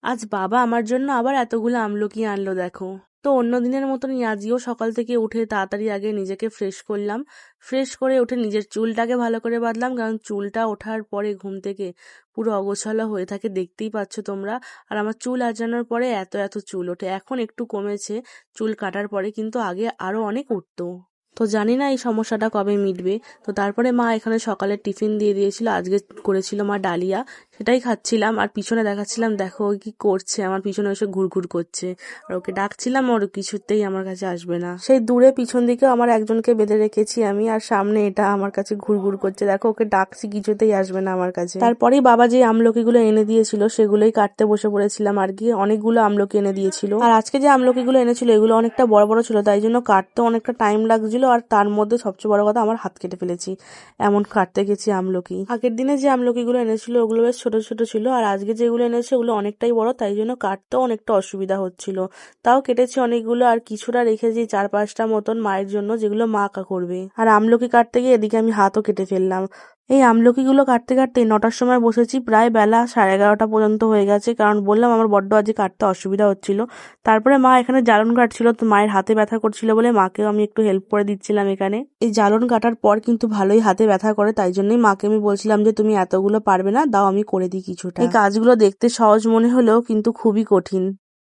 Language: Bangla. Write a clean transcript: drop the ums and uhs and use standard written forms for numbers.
আজ বাবা আমার জন্য আবার এতগুলো আমলকি আনলো দেখো। তো অন্য দিনের মতনই আজকেও সকাল থেকে উঠে তাড়াতাড়ি আগে নিজেকে ফ্রেশ করলাম। ফ্রেশ করে উঠে নিজের চুলটাকে ভালো করে বাঁধলাম, কারণ চুলটা ওঠার পরে ঘুম থেকে পুরো অগোছালো হয়ে থাকে, দেখতেই পাচ্ছ তোমরা। আর আমার চুল আঁচড়ানোর পরে এত এত চুল ওঠে, এখন একটু কমেছে চুল কাটার পরে, কিন্তু আগে আরো অনেক উঠতো। তো জানি না এই সমস্যাটা কবে মিটবে। তো তারপরে মা এখানে সকালে টিফিন দিয়ে দিয়েছিল, আজকে করেছিল মা ডালিয়া, সেটাই খাচ্ছিলাম। আর পিছনে দেখাচ্ছিলাম, দেখো ও কি করছে, আমার পিছনে এসে ঘুরঘুর করছে। আর ওকে ডাকছিলাম, ওর কিছুতেই আমার কাছে আসবে না। সেই দূরে পিছন দিকে আমার একজনকে বেঁধে রেখেছি আমি, আর সামনে এটা আমার কাছে ঘুরঘুর করছে। দেখো ওকে ডাকছি, কিছুতেই আসবে না আমার কাছে। তারপরেই বাবা যে আমলকিগুলো এনে দিয়েছিল সেগুলোই কাটতে বসে পড়েছিলাম আর কি। অনেকগুলো আমলকি এনে দিয়েছিল, আর আজকে যে আমলকিগুলো এনেছিল এগুলো অনেকটা বড় বড় ছিল, তাই জন্য কাটতে অনেকটা টাইম লাগছিল। আর তার মধ্যে সবচেয়ে বড় কথা, আমার হাত কেটে ফেলেছি, এমন কাটতে গেছি আমলকি। আগের দিনে যে আমলকিগুলো এনেছিল ওগুলো বেশ ছোট ছোট ছিল, আর আজকে যেগুলো এনেছে ওগুলো অনেকটাই বড়, তাই জন্য কাটতেও অনেকটা অসুবিধা হচ্ছিল। তাও কেটেছি অনেকগুলো, আর কিছুটা রেখেছি 4-5টা মতন মায়ের জন্য, যেগুলো মা করবে। আর আমলকি কাটতে গিয়ে এদিকে আমি হাতও কেটে ফেললাম। এই আমলকিগুলো কাটতে কাটতে 9টার সময় বসেছি, প্রায় বেলা 11:30 পর্যন্ত হয়ে গেছে, কারণ বললাম আমার বড্ড আজকে কাটতে অসুবিধা হচ্ছিল। তারপরে মা এখানে জ্বালন কাটছিল, তো মায়ের হাতে ব্যথা করছিল বলে মাকেও আমি একটু হেল্প করে দিচ্ছিলাম এখানে। এই জ্বালন কাটার পর কিন্তু ভালোই হাতে ব্যথা করে, তাই জন্যই মাকে আমি বলছিলাম যে তুমি এতগুলো পারবে না, দাও আমি করে দিই কিছুটা। এই কাজগুলো দেখতে সহজ মনে হলেও কিন্তু খুবই কঠিন।